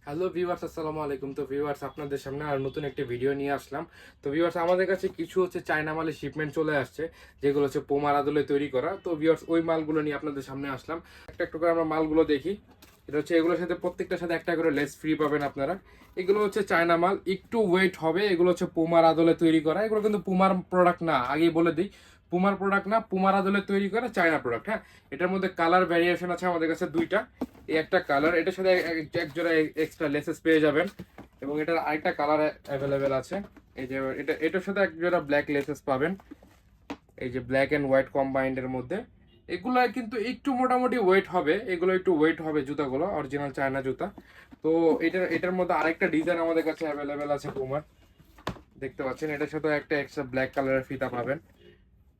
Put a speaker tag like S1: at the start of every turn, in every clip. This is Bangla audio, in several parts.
S1: হ্যালো ভিউয়ার্স, আসসালামু আলাইকুম। তো ভিউয়ার্স, আপনাদের সামনে আর নতুন একটা ভিডিও নিয়ে আসলাম। তো ভিউয়ার্স, আমাদের কাছে কিছু চায়না মালের শিপমেন্ট চলে আসছে, যেগুলো পোমার আদলে তৈরি করা। তো ভিউয়ার্স, ওই মালগুলো নিয়ে আপনাদের সামনে আসলাম। একটা একটা করে আমরা মালগুলো দেখি। এটা এগুলোর সাথে প্রত্যেকটার সাথে একটা করে লেস ফ্রি পাবেন আপনারা। এগুলো চায়না মাল, একটু ওয়েট হবে। এগুলো পুমার আদলে তৈরি করা। এগুলো কিন্তু পুমার প্রোডাক্ট না, আগেই বলে দিই। পুমার প্রোডাক্ট না, পুমার আদলে তৈরি করা চায়না প্রোডাক্ট। হ্যাঁ, এটার মধ্যে কালার ভ্যারিয়েশন আছে আমাদের কাছে দুইটা। এই একটা কালার, এটার সাথে এক জোড়া এক্সট্রা লেসেস পেয়ে যাবেন, এবং এটার আরেকটা কালার অ্যাভেলেবেল আছে। এই যে এটার সাথে এক জোড়া ব্ল্যাক লেসেস পাবেন, এই যে ব্ল্যাক এন্ড হোয়াইট কম্বাইন্ড এর মধ্যে। এগুলো কিন্তু একটু মোটামুটি ওয়েট হবে, এগুলো একটু ওয়েট হবে জুতাগুলো, অরিজিনাল চায়না জুতা। তো এটার মধ্যে আরেকটা ডিজাইন আমাদের কাছে অ্যাভেলেবেল আছে পুমার, দেখতে পাচ্ছেন। এটার সাথে একটা এক্সট্রা ব্ল্যাক কালারের ফিতা পাবেন,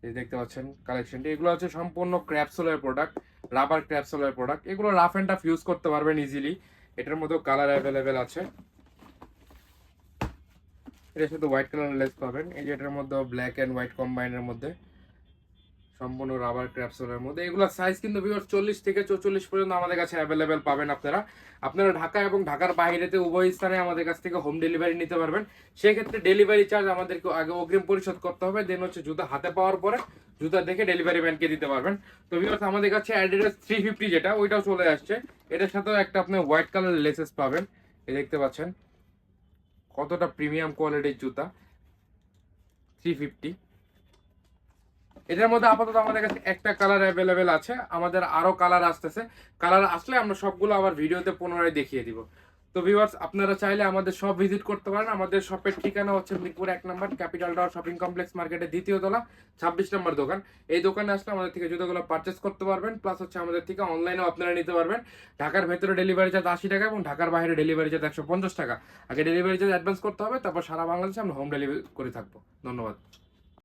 S1: এই দেখতে পাচ্ছেন কালেকশনটি। এগুলো সম্পূর্ণ ক্র্যাপসোলের প্রোডাক্ট, রাবার ক্র্যাপসোলের প্রোডাক্ট। এগুলো রাফ এন্ড টাফ ইউজ করতে পারবেন ইজিলি। এটার মধ্যেও কালার অ্যাভেলেবেল আছে। এটার সাথে হোয়াইট কালার লেস পাবেন, এই যে এটার মধ্যে ব্ল্যাক এন্ড হোয়াইট কম্বাইনের মধ্যে, সম্পূর্ণ রাবার ক্র্যাপসোলের মধ্যে। এগুলো সাইজ কিন্তু ভিউয়ার্স 40 থেকে 44 পর্যন্ত আমাদের কাছে অ্যাভেলেবেল পাবেন। আপনারা ঢাকা এবং ঢাকার বাইরেতে উভয় স্থানে আমাদের কাছ থেকে হোম ডেলিভারি নিতে পারবেন। সেক্ষেত্রে ডেলিভারি চার্জ আমাদেরকে আগে অগ্রিম পরিশোধ করতে হবে, দেন জুতা হাতে পাওয়ার পরে জুতা দেখে ডেলিভারি ম্যানকে দিতে পারবেন। তো ভিউয়ার্স, আমাদের কাছে অ্যাডিডাস 350 যেটা, ওইটাও চলে আসছে। এটার সাথেও একটা আপনি হোয়াইট কালার লেসেস পাবেন, এই দেখতে পাচ্ছেন কতটা প্রিমিয়াম কোয়ালিটির জুতা। 350, এটার মধ্যে আপাতত আমাদের কাছে একটা কালার অ্যাভেলেবেল আছে, আমাদের আরো কালার আসতেছে। কালার আসলে আমরা সবগুলো আবার ভিডিওতে পুনরায় দেখিয়ে দিব। তো ভিউয়ার্স, আপনারা চাইলে আমাদের শপ ভিজিট করতে পারেন। আমাদের শপের ঠিকানা মিরপুর 1 নম্বর ক্যাপিটাল টাওয়ার শপিং কমপ্লেক্স মার্কেটের দ্বিতীয় তলা, 26 নম্বর দোকান। এই দোকানে আসলে আমাদের থেকে জুতোগুলো পারচেস করতে পারবেন, প্লাস আমাদের থেকে অনলাইনেও আপনারা নিতে পারবেন। ঢাকার ভেতরে ডেলিভারি চার্জ 80 টাকা এবং ঢাকার বাইরে ডেলিভারি চার্জ 150 টাকা। আগে ডেলিভারি চার্জ অ্যাডভান্স করতে হবে, তারপর সারা বাংলাদেশে আমরা হোম ডেলিভারি করে থাকবো। ধন্যবাদ।